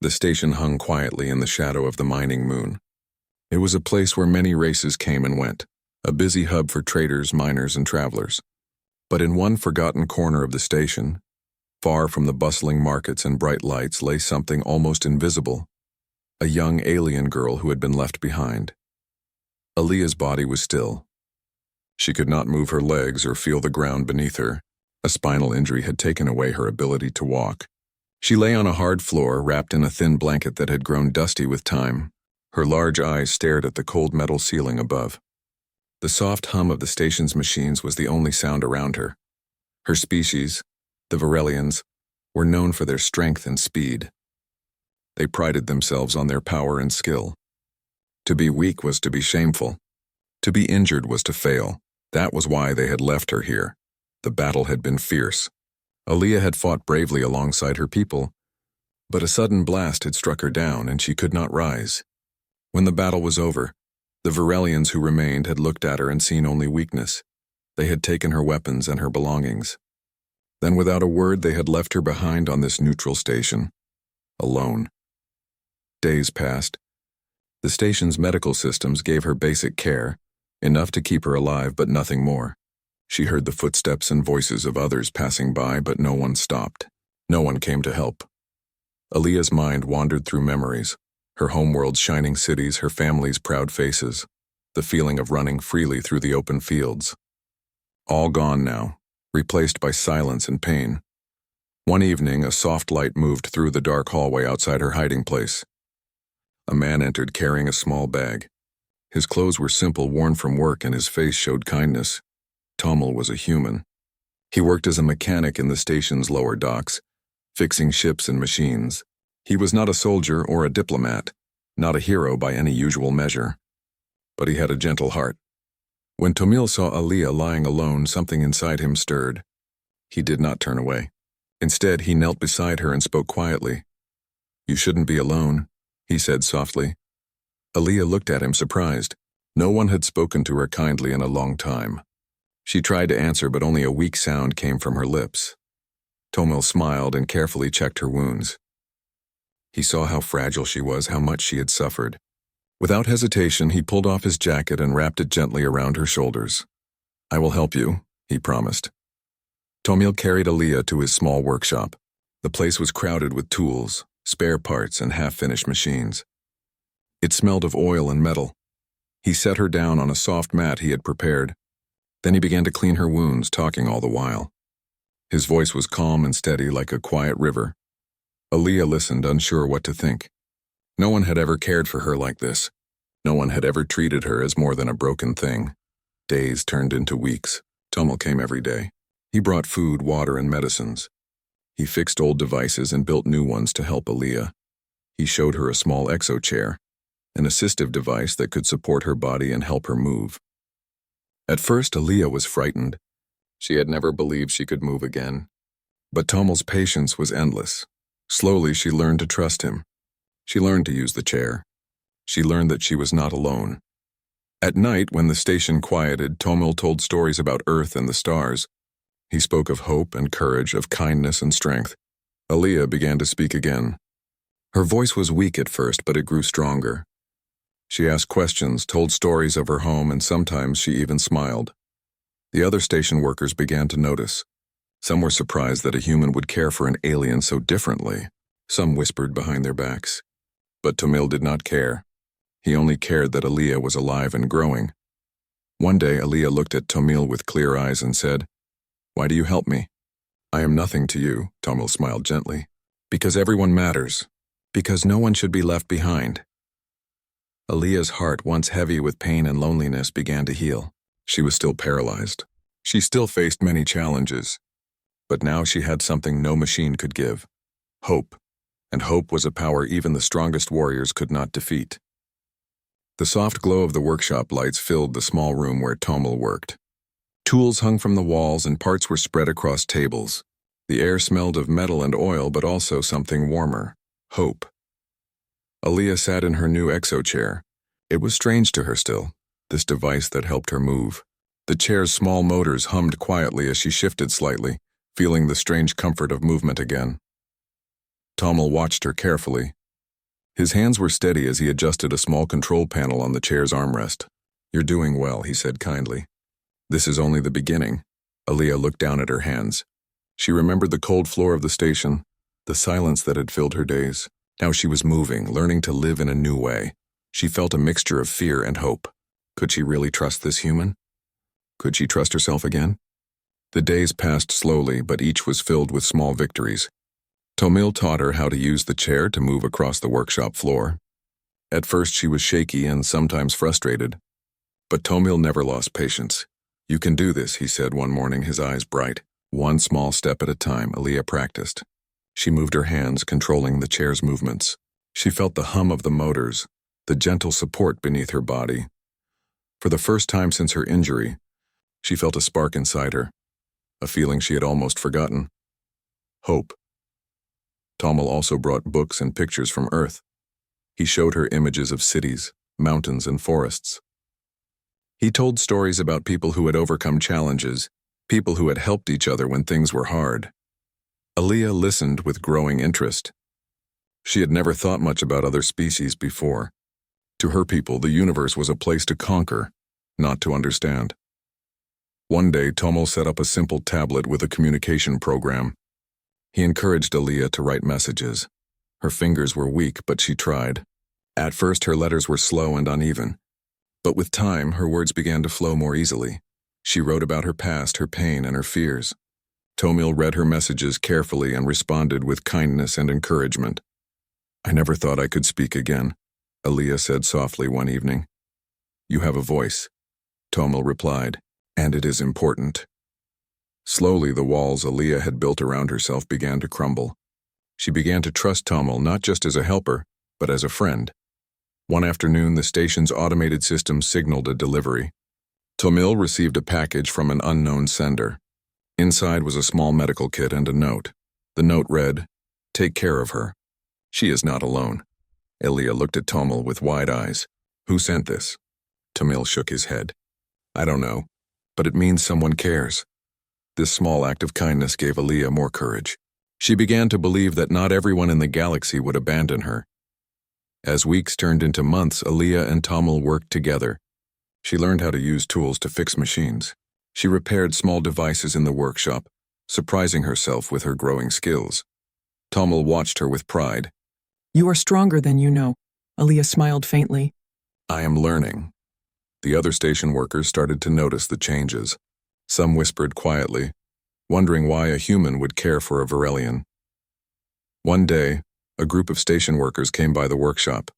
The station hung quietly in the shadow of the mining moon. It was a place where many races came and went, a busy hub for traders, miners, and travelers. But in one forgotten corner of the station, far from the bustling markets and bright lights, lay something almost invisible, a young alien girl who had been left behind. Aaliyah's body was still. She could not move her legs or feel the ground beneath her. A spinal injury had taken away her ability to walk. She lay on a hard floor, wrapped in a thin blanket that had grown dusty with time. Her large eyes stared at the cold metal ceiling above. The soft hum of the station's machines was the only sound around her. Her species, the Virelians, were known for their strength and speed. They prided themselves on their power and skill. To be weak was to be shameful. To be injured was to fail. That was why they had left her here. The battle had been fierce. Aaliyah had fought bravely alongside her people, but a sudden blast had struck her down and she could not rise. When the battle was over, the Virelians who remained had looked at her and seen only weakness. They had taken her weapons and her belongings. Then without a word they had left her behind on this neutral station, alone. Days passed. The station's medical systems gave her basic care, enough to keep her alive but nothing more. She heard the footsteps and voices of others passing by, but no one stopped. No one came to help. Aaliyah's mind wandered through memories, her homeworld's shining cities, her family's proud faces, the feeling of running freely through the open fields. All gone now, replaced by silence and pain. One evening, a soft light moved through the dark hallway outside her hiding place. A man entered carrying a small bag. His clothes were simple, worn from work, and his face showed kindness. Tommel was a human. He worked as a mechanic in the station's lower docks, fixing ships and machines. He was not a soldier or a diplomat, not a hero by any usual measure. But he had a gentle heart. When Tomil saw Aaliyah lying alone, something inside him stirred. He did not turn away. Instead, he knelt beside her and spoke quietly. "You shouldn't be alone," he said softly. Aaliyah looked at him surprised. No one had spoken to her kindly in a long time. She tried to answer, but only a weak sound came from her lips. Tomil smiled and carefully checked her wounds. He saw how fragile she was, how much she had suffered. Without hesitation, he pulled off his jacket and wrapped it gently around her shoulders. "I will help you," he promised. Tomil carried Aaliyah to his small workshop. The place was crowded with tools, spare parts, and half-finished machines. It smelled of oil and metal. He set her down on a soft mat he had prepared. Then he began to clean her wounds, talking all the while. His voice was calm and steady, like a quiet river. Aaliyah listened, unsure what to think. No one had ever cared for her like this. No one had ever treated her as more than a broken thing. Days turned into weeks. Tomil came every day. He brought food, water, and medicines. He fixed old devices and built new ones to help Aaliyah. He showed her a small exo-chair, an assistive device that could support her body and help her move. At first, Aaliyah was frightened. She had never believed she could move again. But Tomil's patience was endless. Slowly, she learned to trust him. She learned to use the chair. She learned that she was not alone. At night, when the station quieted, Tomil told stories about Earth and the stars. He spoke of hope and courage, of kindness and strength. Aaliyah began to speak again. Her voice was weak at first, but it grew stronger. She asked questions, told stories of her home, and sometimes she even smiled. The other station workers began to notice. Some were surprised that a human would care for an alien so differently. Some whispered behind their backs. But Tomil did not care. He only cared that Aaliyah was alive and growing. One day, Aaliyah looked at Tomil with clear eyes and said, "Why do you help me?" "I am nothing to you," Tomil smiled gently. "Because everyone matters. Because no one should be left behind." Aaliyah's heart, once heavy with pain and loneliness, began to heal. She was still paralyzed. She still faced many challenges. But now she had something no machine could give. Hope. And hope was a power even the strongest warriors could not defeat. The soft glow of the workshop lights filled the small room where Tomil worked. Tools hung from the walls and parts were spread across tables. The air smelled of metal and oil, but also something warmer. Hope. Aaliyah sat in her new exo-chair. It was strange to her still, this device that helped her move. The chair's small motors hummed quietly as she shifted slightly, feeling the strange comfort of movement again. Tomil watched her carefully. His hands were steady as he adjusted a small control panel on the chair's armrest. "You're doing well," he said kindly. "This is only the beginning." Aaliyah looked down at her hands. She remembered the cold floor of the station, the silence that had filled her days. Now she was moving, learning to live in a new way. She felt a mixture of fear and hope. Could she really trust this human? Could she trust herself again? The days passed slowly, but each was filled with small victories. Tomil taught her how to use the chair to move across the workshop floor. At first she was shaky and sometimes frustrated, but Tomil never lost patience. "You can do this," he said one morning, his eyes bright. One small step at a time, Aaliyah practiced. She moved her hands, controlling the chair's movements. She felt the hum of the motors, the gentle support beneath her body. For the first time since her injury, she felt a spark inside her, a feeling she had almost forgotten. Hope. Tomil also brought books and pictures from Earth. He showed her images of cities, mountains, and forests. He told stories about people who had overcome challenges, people who had helped each other when things were hard. Aaliyah listened with growing interest. She had never thought much about other species before. To her people, the universe was a place to conquer, not to understand. One day, Tomil set up a simple tablet with a communication program. He encouraged Aaliyah to write messages. Her fingers were weak, but she tried. At first, her letters were slow and uneven. But with time, her words began to flow more easily. She wrote about her past, her pain, and her fears. Tomil read her messages carefully and responded with kindness and encouragement. "I never thought I could speak again," Aaliyah said softly one evening. "You have a voice," Tomil replied, "and it is important." Slowly, the walls Aaliyah had built around herself began to crumble. She began to trust Tomil not just as a helper, but as a friend. One afternoon, the station's automated system signaled a delivery. Tomil received a package from an unknown sender. Inside was a small medical kit and a note. The note read, "Take care of her. She is not alone." Aaliyah looked at Tomil with wide eyes. "Who sent this?" Tomil shook his head. "I don't know, but it means someone cares." This small act of kindness gave Aaliyah more courage. She began to believe that not everyone in the galaxy would abandon her. As weeks turned into months, Aaliyah and Tomil worked together. She learned how to use tools to fix machines. She repaired small devices in the workshop, surprising herself with her growing skills. Tomil watched her with pride. "You are stronger than you know," Aaliyah smiled faintly. "I am learning." The other station workers started to notice the changes. Some whispered quietly, wondering why a human would care for a Varelian. One day, a group of station workers came by the workshop.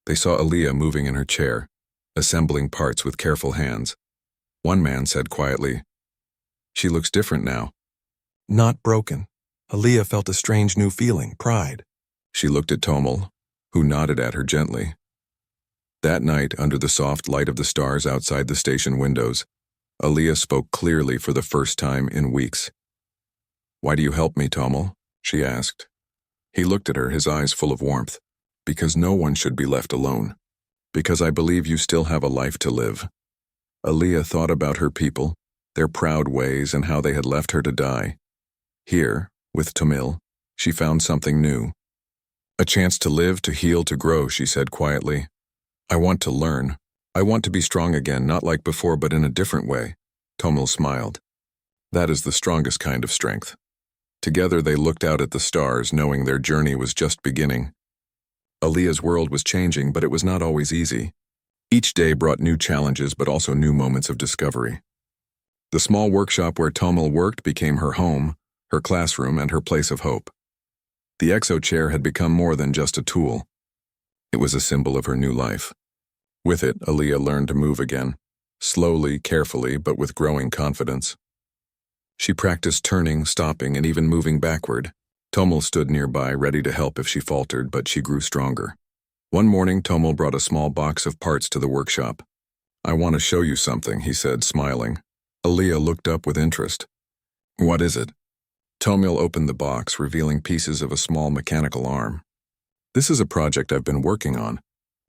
They saw Aaliyah moving in her chair, assembling parts with careful hands. One man said quietly, "She looks different now." "Not broken." Aaliyah felt a strange new feeling, pride. She looked at Tomil, who nodded at her gently. That night, under the soft light of the stars outside the station windows, Aaliyah spoke clearly for the first time in weeks. "Why do you help me, Tomil?" she asked. He looked at her, his eyes full of warmth. "Because no one should be left alone. Because I believe you still have a life to live." Aaliyah thought about her people, their proud ways, and how they had left her to die. Here, with Tomil, she found something new. "A chance to live, to heal, to grow," she said quietly. "I want to learn. I want to be strong again, not like before, but in a different way." Tomil smiled. "That is the strongest kind of strength." Together they looked out at the stars, knowing their journey was just beginning. Aaliyah's world was changing, but it was not always easy. Each day brought new challenges, but also new moments of discovery. The small workshop where Tomil worked became her home, her classroom, and her place of hope. The exo chair had become more than just a tool. It was a symbol of her new life. With it, Aaliyah learned to move again, slowly, carefully, but with growing confidence. She practiced turning, stopping, and even moving backward. Tomil stood nearby, ready to help if she faltered, but she grew stronger. One morning, Tomil brought a small box of parts to the workshop. "I want to show you something," he said, smiling. Aaliyah looked up with interest. "What is it?" Tomil opened the box, revealing pieces of a small mechanical arm. "This is a project I've been working on.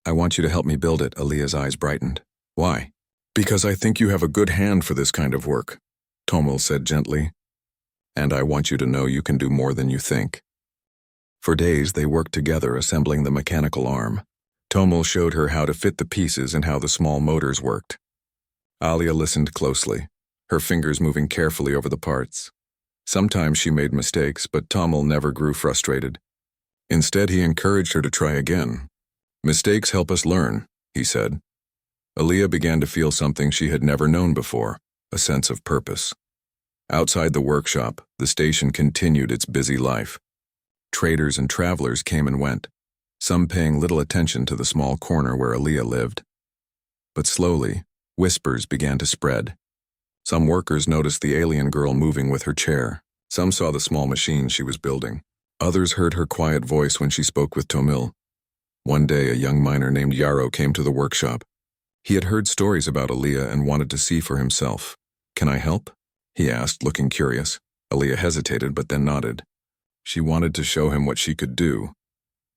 I want you to help me build it." Aaliyah's eyes brightened. "Why?" "Because I think you have a good hand for this kind of work," Tomil said gently. "And I want you to know you can do more than you think." For days they worked together assembling the mechanical arm. Tomel showed her how to fit the pieces and how the small motors worked. Alia listened closely, her fingers moving carefully over the parts. Sometimes she made mistakes, but Tomel never grew frustrated. Instead, he encouraged her to try again. "Mistakes help us learn," he said. Alia began to feel something she had never known before, a sense of purpose. Outside the workshop, the station continued its busy life. Traders and travelers came and went, some paying little attention to the small corner where Alia lived. But slowly, whispers began to spread. Some workers noticed the alien girl moving with her chair. Some saw the small machine she was building. Others heard her quiet voice when she spoke with Tomil. One day, a young miner named Yarrow came to the workshop. He had heard stories about Alia and wanted to see for himself. "Can I help?" he asked, looking curious. Alia hesitated but then nodded. She wanted to show him what she could do.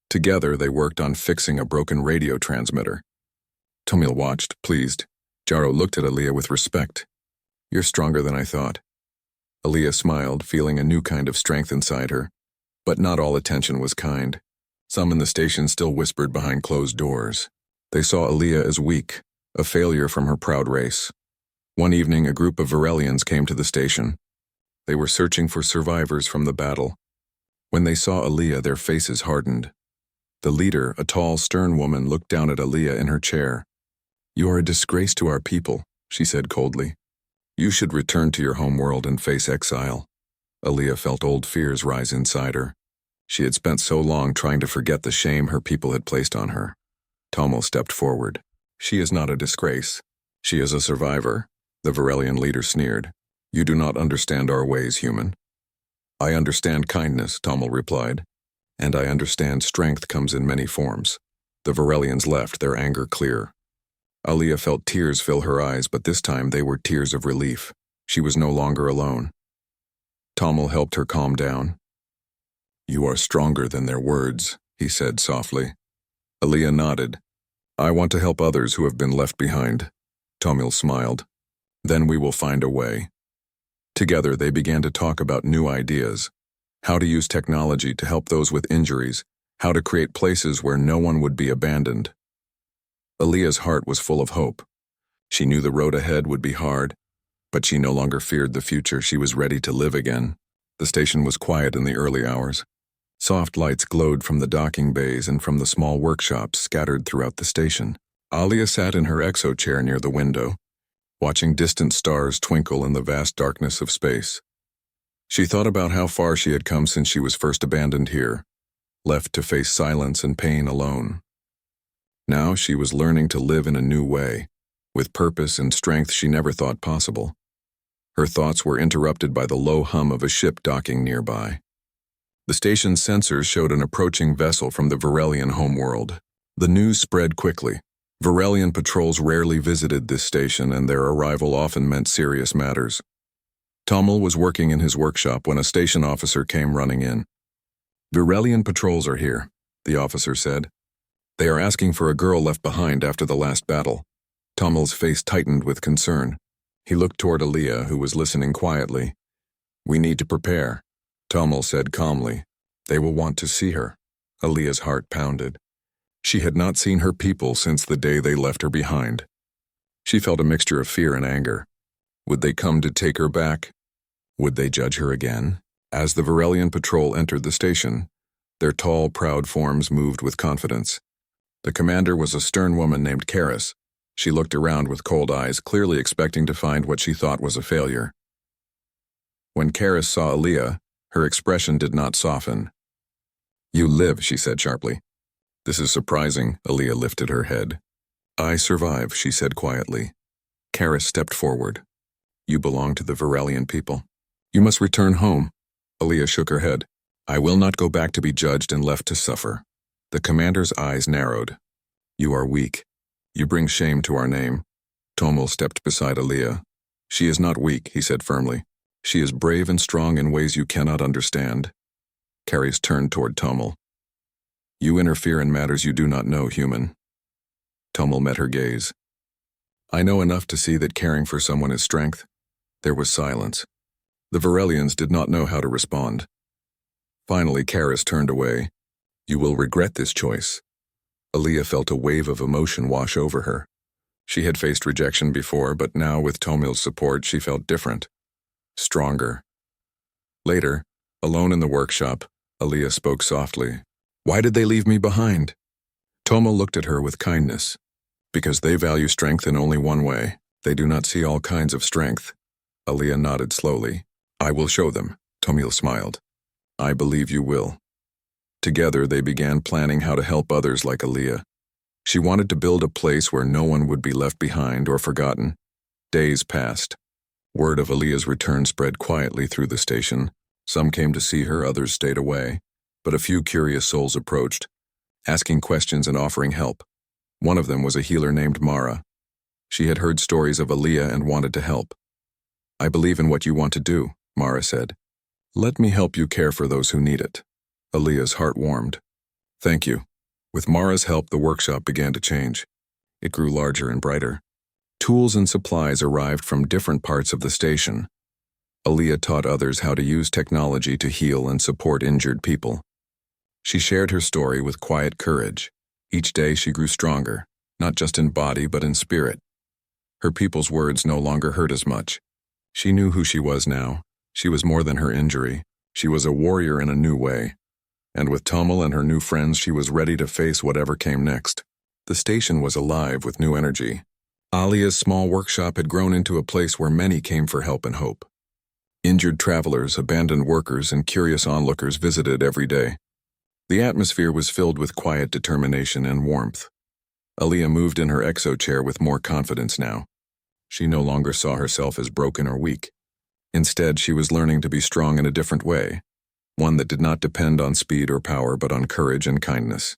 Together, they worked on fixing a broken radio transmitter. Tomil watched, pleased. Yarrow looked at Alia with respect. "You're stronger than I thought." Alia smiled, feeling a new kind of strength inside her. But not all attention was kind. Some in the station still whispered behind closed doors. They saw Alia as weak, a failure from her proud race. One evening, a group of Varelians came to the station. They were searching for survivors from the battle. When they saw Alia, their faces hardened. The leader, a tall, stern woman, looked down at Alia in her chair. "You are a disgrace to our people," she said coldly. "You should return to your home world and face exile." Alia felt old fears rise inside her. She had spent so long trying to forget the shame her people had placed on her. Tomel stepped forward. "She is not a disgrace. She is a survivor," the Varelian leader sneered. "You do not understand our ways, human." "I understand kindness," Tomel replied. "And I understand strength comes in many forms." The Varelians left, their anger clear. Alia felt tears fill her eyes, but this time they were tears of relief. She was no longer alone. Tomel helped her calm down. "You are stronger than their words," he said softly. Alia nodded. "I want to help others who have been left behind." Tomil smiled. "Then we will find a way." Together they began to talk about new ideas. How to use technology to help those with injuries, how to create places where no one would be abandoned. Alia's heart was full of hope. She knew the road ahead would be hard, but she no longer feared the future. She was ready to live again. The station was quiet in the early hours. Soft lights glowed from the docking bays and from the small workshops scattered throughout the station. Alia sat in her exo chair near the window, watching distant stars twinkle in the vast darkness of space. She thought about how far she had come since she was first abandoned here, left to face silence and pain alone. Now she was learning to live in a new way, with purpose and strength she never thought possible. Her thoughts were interrupted by the low hum of a ship docking nearby. The station's sensors showed an approaching vessel from the Varelian homeworld. The news spread quickly. Varelian patrols rarely visited this station, and their arrival often meant serious matters. Tomel was working in his workshop when a station officer came running in. "Varelian patrols are here," the officer said. "They are asking for a girl left behind after the last battle." Tomel's face tightened with concern. He looked toward Alia, who was listening quietly. "We need to prepare," Tomel said calmly. "They will want to see her." Alia's heart pounded. She had not seen her people since the day they left her behind. She felt a mixture of fear and anger. Would they come to take her back? Would they judge her again? As the Varelian patrol entered the station, their tall, proud forms moved with confidence. The commander was a stern woman named Karis. She looked around with cold eyes, clearly expecting to find what she thought was a failure. When Karis saw Alia, her expression did not soften. "You live," she said sharply. "This is surprising," Alia lifted her head. "I survive," she said quietly. Karis stepped forward. "You belong to the Varelian people. You must return home." Alia shook her head. "I will not go back to be judged and left to suffer." The commander's eyes narrowed. "You are weak. You bring shame to our name." Tomel stepped beside Alia. "She is not weak," he said firmly. "She is brave and strong in ways you cannot understand." Karis turned toward Tomel. "You interfere in matters you do not know, human." Tomel met her gaze. "I know enough to see that caring for someone is strength." There was silence. The Varelians did not know how to respond. Finally, Karis turned away. You will regret this choice. Aaliyah felt a wave of emotion wash over her. She had faced rejection before, but now with Tomil's support, she felt different. Stronger. Later, alone in the workshop, Aaliyah spoke softly. Why did they leave me behind? Tomil looked at her with kindness. Because they value strength in only one way. They do not see all kinds of strength. Aaliyah nodded slowly. I will show them, Tomil smiled. I believe you will. Together, they began planning how to help others like Aaliyah. She wanted to build a place where no one would be left behind or forgotten. Days passed. Word of Aaliyah's return spread quietly through the station. Some came to see her, others stayed away. But a few curious souls approached, asking questions and offering help. One of them was a healer named Mara. She had heard stories of Aaliyah and wanted to help. I believe in what you want to do, Mara said. Let me help you care for those who need it. Aaliyah's heart warmed. Thank you. With Mara's help, the workshop began to change. It grew larger and brighter. Tools and supplies arrived from different parts of the station. Aaliyah taught others how to use technology to heal and support injured people. She shared her story with quiet courage. Each day she grew stronger, not just in body but in spirit. Her people's words no longer hurt as much. She knew who she was now. She was more than her injury. She was a warrior in a new way. And with Tomil and her new friends, she was ready to face whatever came next. The station was alive with new energy. Aaliyah's small workshop had grown into a place where many came for help and hope. Injured travelers, abandoned workers, and curious onlookers visited every day. The atmosphere was filled with quiet determination and warmth. Aaliyah moved in her exo chair with more confidence now. She no longer saw herself as broken or weak. Instead, she was learning to be strong in a different way, one that did not depend on speed or power but on courage and kindness.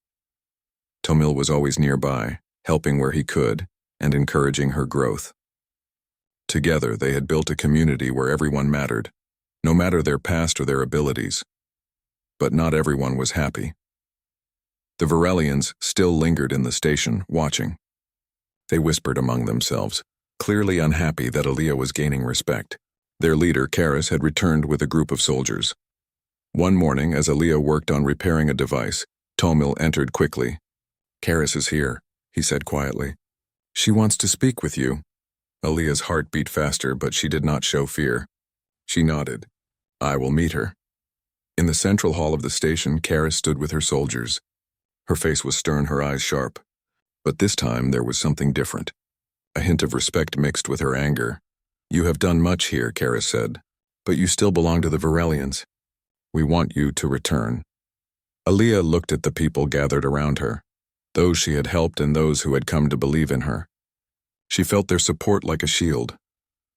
Tomil was always nearby, helping where he could, and encouraging her growth. Together, they had built a community where everyone mattered, no matter their past or their abilities. But not everyone was happy. The Varelians still lingered in the station, watching. They whispered among themselves, clearly unhappy that Aaliyah was gaining respect. Their leader, Karis, had returned with a group of soldiers. One morning, as Aaliyah worked on repairing a device, Tomil entered quickly. Karis is here, he said quietly. She wants to speak with you. Aaliyah's heart beat faster, but she did not show fear. She nodded. I will meet her. In the central hall of the station, Karis stood with her soldiers. Her face was stern, her eyes sharp. But this time there was something different. A hint of respect mixed with her anger. You have done much here, Karis said, but you still belong to the Varelians. We want you to return. Aaliyah looked at the people gathered around her, those she had helped and those who had come to believe in her. She felt their support like a shield.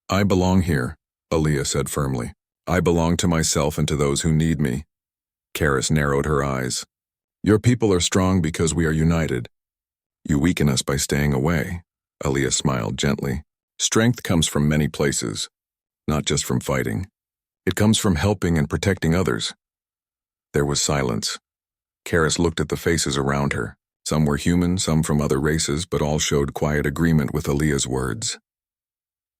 I belong here, Aaliyah said firmly. I belong to myself and to those who need me. Karis narrowed her eyes. Your people are strong because we are united. You weaken us by staying away. Aaliyah smiled gently. Strength comes from many places, not just from fighting. It comes from helping and protecting others. There was silence. Karis looked at the faces around her. Some were human, some from other races, but all showed quiet agreement with Aaliyah's words.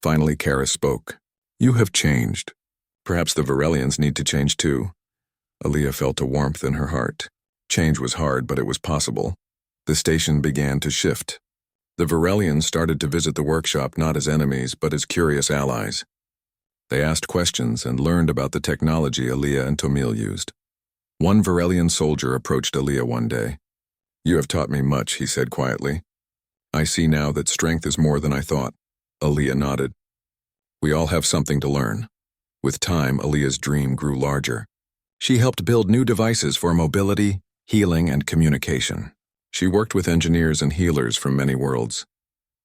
Finally, Karis spoke. You have changed. Perhaps the Varelians need to change too. Aaliyah felt a warmth in her heart. Change was hard, but it was possible. The station began to shift. The Varelians started to visit the workshop not as enemies, but as curious allies. They asked questions and learned about the technology Aaliyah and Tomil used. One Varelian soldier approached Aaliyah one day. You have taught me much, he said quietly. I see now that strength is more than I thought. Aaliyah nodded. We all have something to learn. With time, Aaliyah's dream grew larger. She helped build new devices for mobility, healing, and communication. She worked with engineers and healers from many worlds.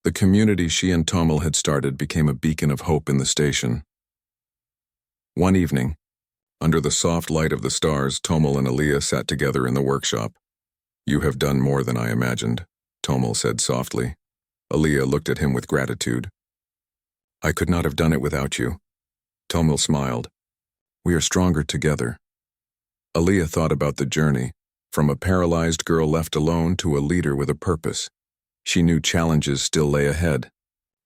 The community she and Tomil had started became a beacon of hope in the station. One evening, under the soft light of the stars, Tomil and Aaliyah sat together in the workshop. You have done more than I imagined, Tomil said softly. Aaliyah looked at him with gratitude. I could not have done it without you. Tomil smiled. We are stronger together. Aaliyah thought about the journey, from a paralyzed girl left alone to a leader with a purpose. She knew challenges still lay ahead.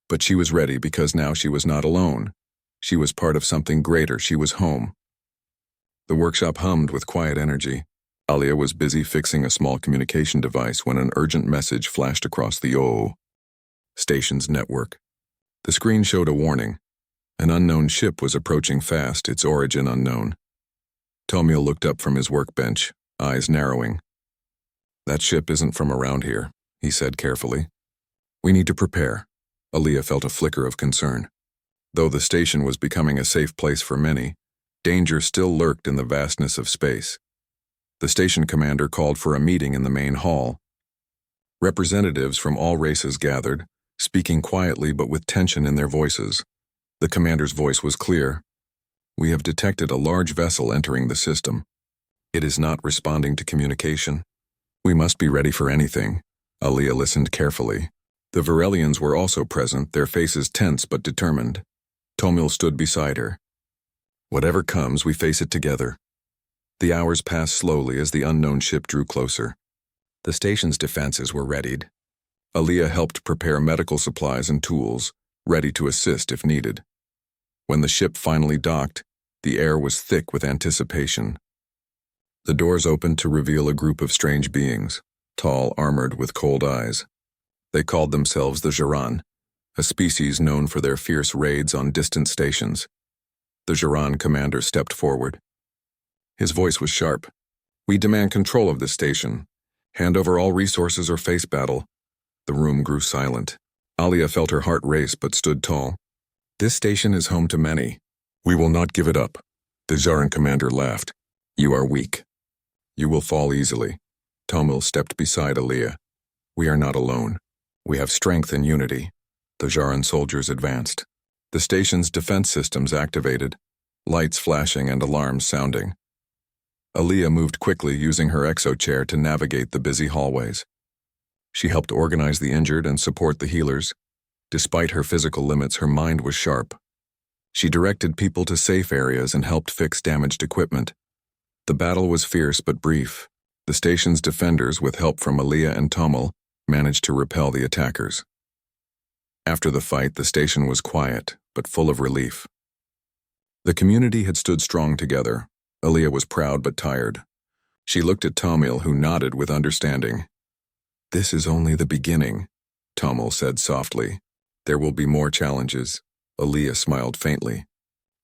But she was ready because now she was not alone. She was part of something greater. She was home. The workshop hummed with quiet energy. Alia was busy fixing a small communication device when an urgent message flashed across the station's network. The screen showed a warning. An unknown ship was approaching fast, its origin unknown. Tomil looked up from his workbench, eyes narrowing. "That ship isn't from around here," he said carefully. "We need to prepare." Alia felt a flicker of concern. Though the station was becoming a safe place for many, danger still lurked in the vastness of space. The station commander called for a meeting in the main hall. Representatives from all races gathered, speaking quietly but with tension in their voices. The commander's voice was clear. "We have detected a large vessel entering the system. It is not responding to communication. We must be ready for anything." Alia listened carefully. The Varelians were also present, their faces tense but determined. Tomil stood beside her. "Whatever comes, we face it together." The hours passed slowly as the unknown ship drew closer. The station's defenses were readied. Alia helped prepare medical supplies and tools, ready to assist if needed. When the ship finally docked, the air was thick with anticipation. The doors opened to reveal a group of strange beings, tall, armored, with cold eyes. They called themselves the Geran, a species known for their fierce raids on distant stations. The Geran commander stepped forward. His voice was sharp. "We demand control of this station. Hand over all resources or face battle." The room grew silent. Alia felt her heart race but stood tall. "This station is home to many. We will not give it up." The Geran commander laughed. "You are weak. You will fall easily." Tomil stepped beside Alia. "We are not alone. We have strength and unity." The Geran soldiers advanced. The station's defense systems activated, lights flashing and alarms sounding. Alia moved quickly, using her exochair to navigate the busy hallways. She helped organize the injured and support the healers. Despite her physical limits, her mind was sharp. She directed people to safe areas and helped fix damaged equipment. The battle was fierce but brief. The station's defenders, with help from Alia and Tomil, managed to repel the attackers. After the fight, the station was quiet, but full of relief. The community had stood strong together. Alia was proud but tired. She looked at Tomil, who nodded with understanding. "This is only the beginning," Tomil said softly. "There will be more challenges." Alia smiled faintly.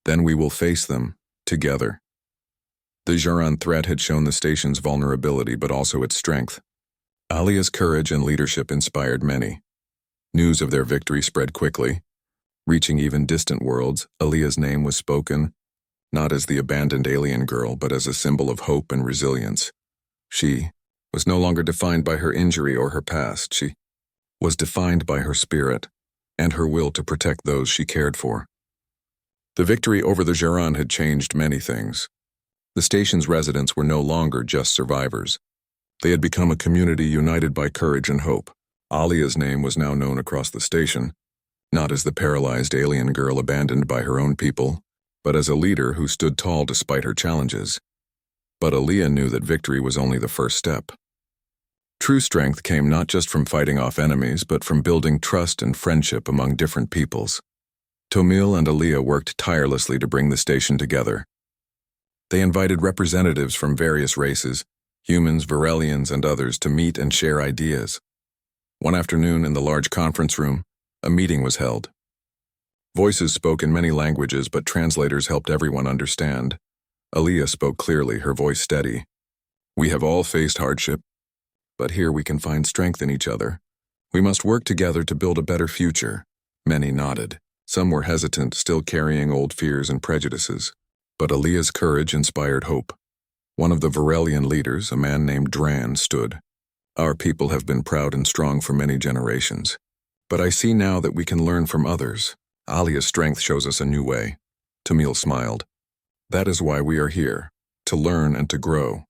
"Then we will face them, together." The Geran threat had shown the station's vulnerability but also its strength. Alia's courage and leadership inspired many. News of their victory spread quickly. Reaching even distant worlds, Alia's name was spoken, not as the abandoned alien girl, but as a symbol of hope and resilience. She was no longer defined by her injury or her past. She was defined by her spirit and her will to protect those she cared for. The victory over the Geran had changed many things. The station's residents were no longer just survivors. They had become a community united by courage and hope. Alia's name was now known across the station, not as the paralyzed alien girl abandoned by her own people, but as a leader who stood tall despite her challenges. But Alia knew that victory was only the first step. True strength came not just from fighting off enemies, but from building trust and friendship among different peoples. Tomil and Alia worked tirelessly to bring the station together. They invited representatives from various races, humans, Varelians, and others, to meet and share ideas. One afternoon in the large conference room, a meeting was held. Voices spoke in many languages, but translators helped everyone understand. Alia spoke clearly, her voice steady. "We have all faced hardship, but here we can find strength in each other. We must work together to build a better future." Many nodded. Some were hesitant, still carrying old fears and prejudices. But Alia's courage inspired hope. One of the Varelian leaders, a man named Dran, stood. "Our people have been proud and strong for many generations. But I see now that we can learn from others. Alia's strength shows us a new way." Tomil smiled. "That is why we are here, to learn and to grow."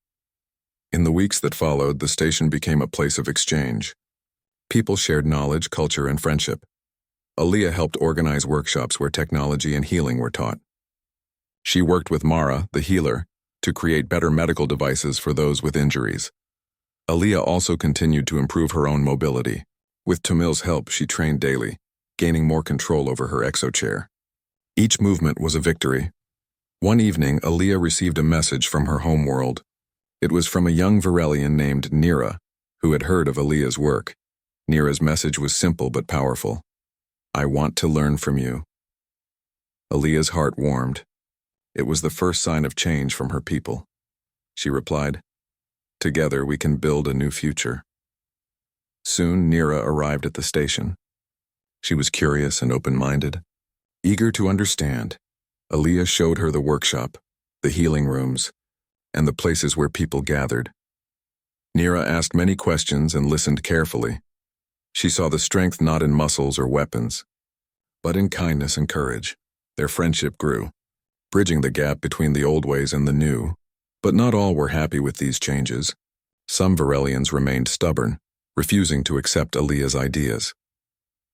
In the weeks that followed, the station became a place of exchange. People shared knowledge, culture, and friendship. Alia helped organize workshops where technology and healing were taught. She worked with Mara, the healer, to create better medical devices for those with injuries. Alia also continued to improve her own mobility. With Tomil's help, she trained daily, gaining more control over her exochair. Each movement was a victory. One evening, Aaliyah received a message from her homeworld. It was from a young Varelian named Nira, who had heard of Aaliyah's work. Nira's message was simple but powerful. "I want to learn from you." Aaliyah's heart warmed. It was the first sign of change from her people. She replied, "Together we can build a new future." Soon Nira arrived at the station. She was curious and open-minded. Eager to understand, Aaliyah showed her the workshop, the healing rooms, and the places where people gathered. Nira asked many questions and listened carefully. She saw the strength not in muscles or weapons, but in kindness and courage. Their friendship grew, bridging the gap between the old ways and the new. But not all were happy with these changes. Some Varelians remained stubborn, refusing to accept Aaliyah's ideas.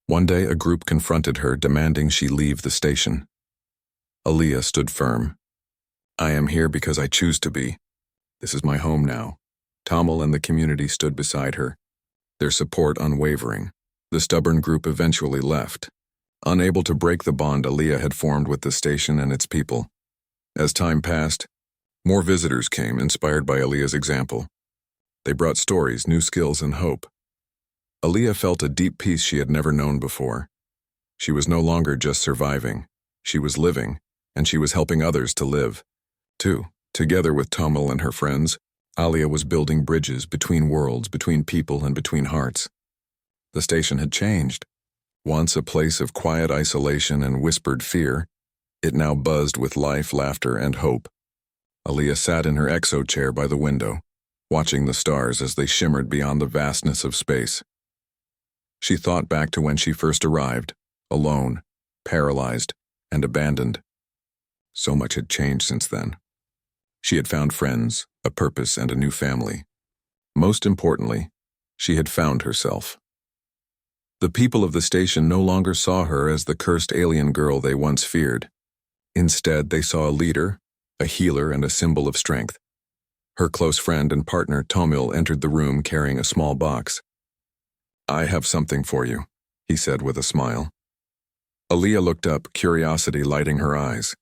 One day a group confronted her, demanding she leave the station. Aaliyah stood firm. "I am here because I choose to be. This is my home now." Tamil and the community stood beside her, their support unwavering. The stubborn group eventually left, unable to break the bond Aaliyah had formed with the station and its people. As time passed, more visitors came, inspired by Aaliyah's example. They brought stories, new skills, and hope. Aaliyah felt a deep peace she had never known before. She was no longer just surviving. She was living, and she was helping others to live, too. Together with Tamil and her friends, Aaliyah was building bridges between worlds, between people, and between hearts. The station had changed. Once a place of quiet isolation and whispered fear, it now buzzed with life, laughter, and hope. Aaliyah sat in her exo chair by the window, watching the stars as they shimmered beyond the vastness of space. She thought back to when she first arrived, alone, paralyzed, and abandoned. So much had changed since then. She had found friends, a purpose, and a new family. Most importantly, she had found herself. The people of the station no longer saw her as the cursed alien girl they once feared. Instead, they saw a leader, a healer, and a symbol of strength. Her close friend and partner, Tamil, entered the room carrying a small box. "I have something for you," he said with a smile. Aaliyah looked up, curiosity lighting her eyes.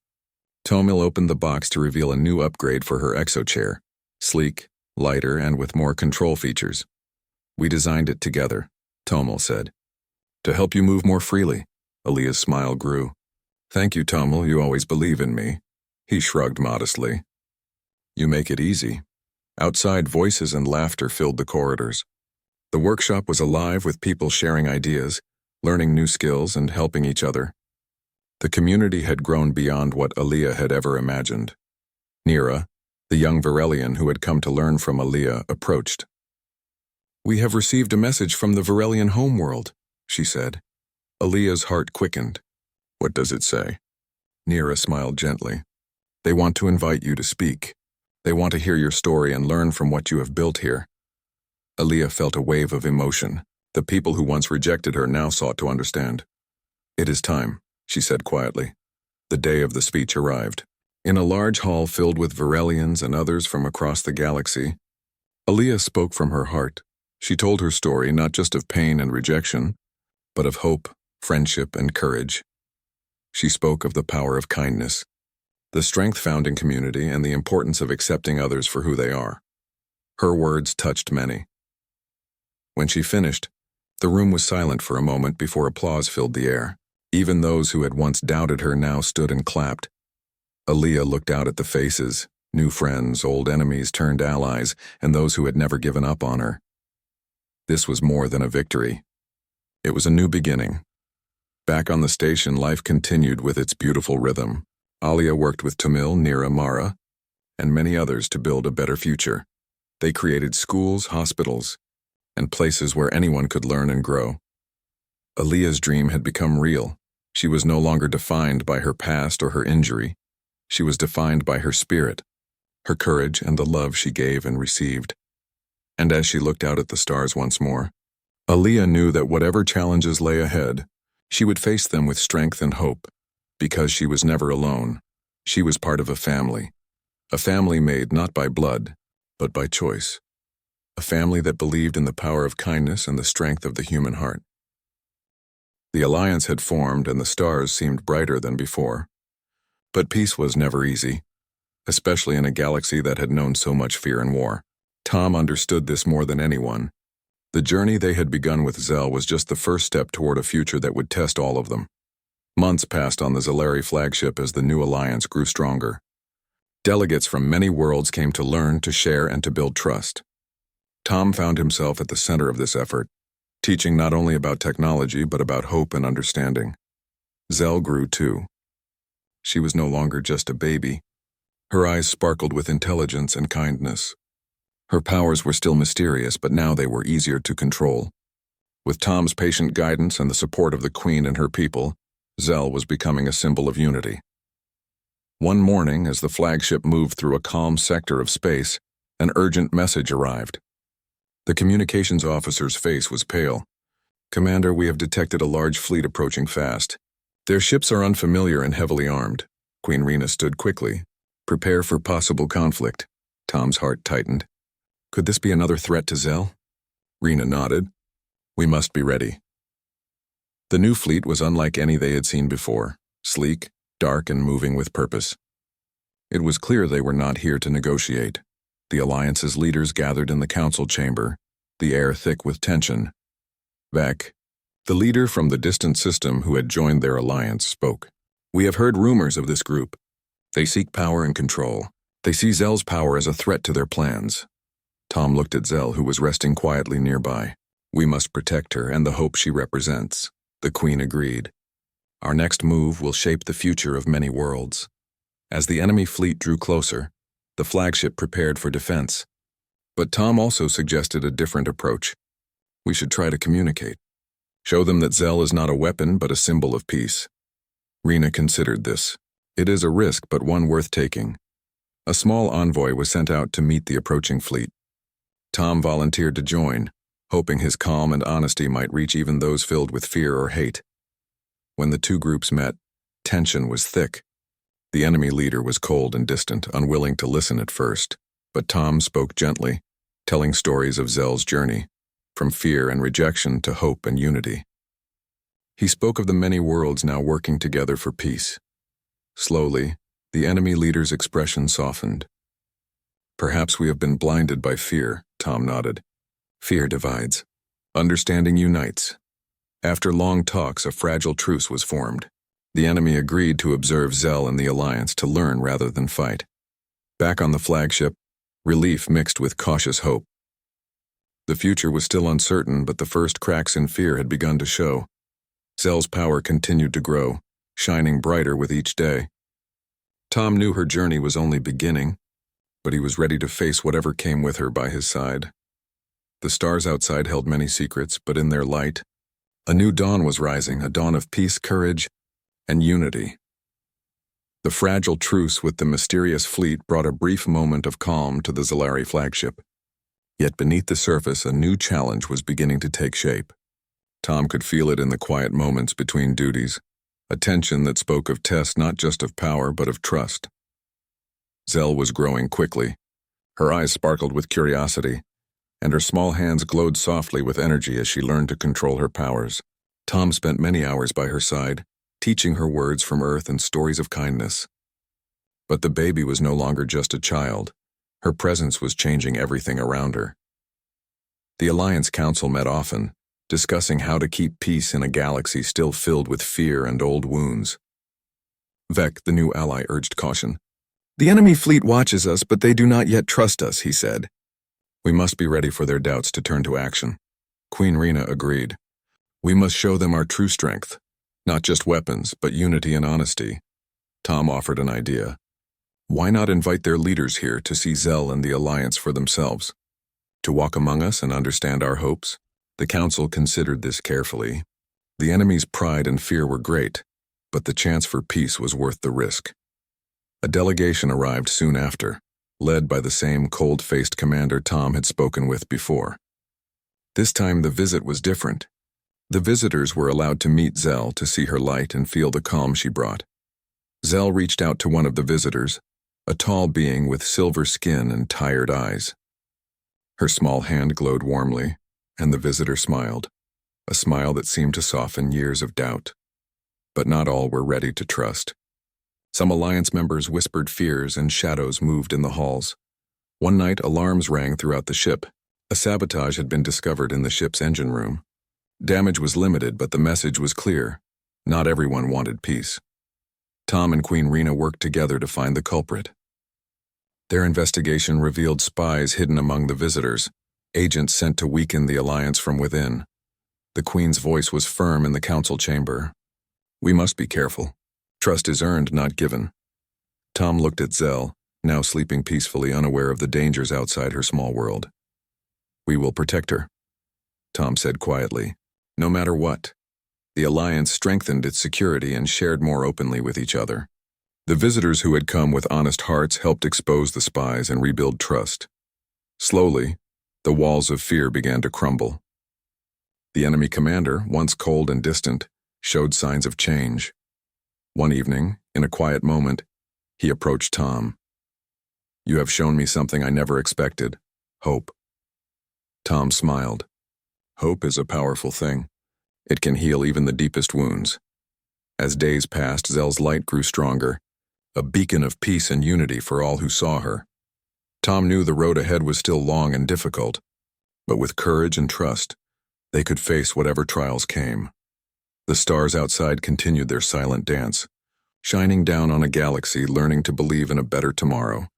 Tamil opened the box to reveal a new upgrade for her exo chair, sleek, lighter, and with more control features. "We designed it together," Tamil said. "To help you move more freely." Aaliyah's smile grew. "Thank you, Tamil, you always believe in me." He shrugged modestly. "You make it easy." Outside, voices and laughter filled the corridors. The workshop was alive with people sharing ideas, learning new skills, and helping each other. The community had grown beyond what Aaliyah had ever imagined. Nira, the young Varelian who had come to learn from Aaliyah, approached. "We have received a message from the Varelian homeworld," she said. Aaliyah's heart quickened. "What does it say?" Nira smiled gently. "They want to invite you to speak. They want to hear your story and learn from what you have built here." Aaliyah felt a wave of emotion. The people who once rejected her now sought to understand. "It is time," she said quietly. The day of the speech arrived. In a large hall filled with Varelians and others from across the galaxy, Aaliyah spoke from her heart. She told her story not just of pain and rejection, but of hope, friendship, and courage. She spoke of the power of kindness, the strength found in community, and the importance of accepting others for who they are. Her words touched many. When she finished, the room was silent for a moment before applause filled the air. Even those who had once doubted her now stood and clapped. Aaliyah looked out at the faces, new friends, old enemies turned allies, and those who had never given up on her. This was more than a victory. It was a new beginning. Back on the station, life continued with its beautiful rhythm. Aaliyah worked with Tamil, Nira, Mara, and many others to build a better future. They created schools, hospitals, and places where anyone could learn and grow. Aaliyah's dream had become real. She was no longer defined by her past or her injury. She was defined by her spirit, her courage, and the love she gave and received. And as she looked out at the stars once more, Aaliyah knew that whatever challenges lay ahead, she would face them with strength and hope, because she was never alone. She was part of a family made not by blood, but by choice, a family that believed in the power of kindness and the strength of the human heart. The alliance had formed and the stars seemed brighter than before. But peace was never easy, especially in a galaxy that had known so much fear and war. Tom understood this more than anyone. The journey they had begun with Zell was just the first step toward a future that would test all of them. Months passed on the Zellari flagship as the new alliance grew stronger. Delegates from many worlds came to learn, to share, and to build trust. Tom found himself at the center of this effort, teaching not only about technology but about hope and understanding. Zell grew too. She was no longer just a baby. Her eyes sparkled with intelligence and kindness. Her powers were still mysterious, but now they were easier to control. With Tom's patient guidance and the support of the Queen and her people, Zell was becoming a symbol of unity. One morning, as the flagship moved through a calm sector of space, an urgent message arrived. The communications officer's face was pale. "Commander, we have detected a large fleet approaching fast. Their ships are unfamiliar and heavily armed." Queen Rena stood quickly. "Prepare for possible conflict." Tom's heart tightened. Could this be another threat to Zell? Rena nodded. "We must be ready." The new fleet was unlike any they had seen before, sleek, dark, and moving with purpose. It was clear they were not here to negotiate. The Alliance's leaders gathered in the council chamber, the air thick with tension. Vec, the leader from the distant system who had joined their alliance, spoke. "We have heard rumors of this group. They seek power and control. They see Zell's power as a threat to their plans." Tom looked at Zell, who was resting quietly nearby. "We must protect her and the hope she represents," the Queen agreed. "Our next move will shape the future of many worlds." As the enemy fleet drew closer, the flagship prepared for defense. But Tom also suggested a different approach. "We should try to communicate. Show them that Zell is not a weapon but a symbol of peace." Rena considered this. "It is a risk, but one worth taking." A small envoy was sent out to meet the approaching fleet. Tom volunteered to join, hoping his calm and honesty might reach even those filled with fear or hate. When the two groups met, tension was thick. The enemy leader was cold and distant, unwilling to listen at first, but Tom spoke gently, telling stories of Zell's journey, from fear and rejection to hope and unity. He spoke of the many worlds now working together for peace. Slowly, the enemy leader's expression softened. "Perhaps we have been blinded by fear," Tom nodded. "Fear divides. Understanding unites." After long talks, a fragile truce was formed. The enemy agreed to observe Zell and the Alliance, to learn rather than fight. Back on the flagship, relief mixed with cautious hope. The future was still uncertain, but the first cracks in fear had begun to show. Zell's power continued to grow, shining brighter with each day. Tom knew her journey was only beginning, but he was ready to face whatever came with her by his side. The stars outside held many secrets, but in their light, a new dawn was rising, a dawn of peace, courage, and unity. The fragile truce with the mysterious fleet brought a brief moment of calm to the Zellari flagship. Yet beneath the surface, a new challenge was beginning to take shape. Tom could feel it in the quiet moments between duties, a tension that spoke of tests not just of power but of trust. Zell was growing quickly. Her eyes sparkled with curiosity, and her small hands glowed softly with energy as she learned to control her powers. Tom spent many hours by her side, teaching her words from Earth and stories of kindness. But the baby was no longer just a child. Her presence was changing everything around her. The Alliance Council met often, discussing how to keep peace in a galaxy still filled with fear and old wounds. Vec, the new ally, urged caution. "The enemy fleet watches us, but they do not yet trust us," he said. "We must be ready for their doubts to turn to action." Queen Rena agreed. "We must show them our true strength, not just weapons, but unity and honesty." Tom offered an idea. "Why not invite their leaders here to see Zell and the Alliance for themselves? To walk among us and understand our hopes?" The council considered this carefully. The enemy's pride and fear were great, but the chance for peace was worth the risk. A delegation arrived soon after, led by the same cold-faced commander Tom had spoken with before. This time the visit was different. The visitors were allowed to meet Zell, to see her light and feel the calm she brought. Zell reached out to one of the visitors, a tall being with silver skin and tired eyes. Her small hand glowed warmly, and the visitor smiled, a smile that seemed to soften years of doubt. But not all were ready to trust. Some Alliance members whispered fears and shadows moved in the halls. One night, alarms rang throughout the ship. A sabotage had been discovered in the ship's engine room. Damage was limited, but the message was clear. Not everyone wanted peace. Tom and Queen Rena worked together to find the culprit. Their investigation revealed spies hidden among the visitors, agents sent to weaken the Alliance from within. The Queen's voice was firm in the council chamber. "We must be careful. Trust is earned, not given." Tom looked at Zell, now sleeping peacefully, unaware of the dangers outside her small world. "We will protect her," Tom said quietly. "No matter what." The Alliance strengthened its security and shared more openly with each other. The visitors who had come with honest hearts helped expose the spies and rebuild trust. Slowly, the walls of fear began to crumble. The enemy commander, once cold and distant, showed signs of change. One evening, in a quiet moment, he approached Tom. "You have shown me something I never expected. Hope." Tom smiled. "Hope is a powerful thing. It can heal even the deepest wounds." As days passed, Zell's light grew stronger, a beacon of peace and unity for all who saw her. Tom knew the road ahead was still long and difficult, but with courage and trust, they could face whatever trials came. The stars outside continued their silent dance, shining down on a galaxy learning to believe in a better tomorrow.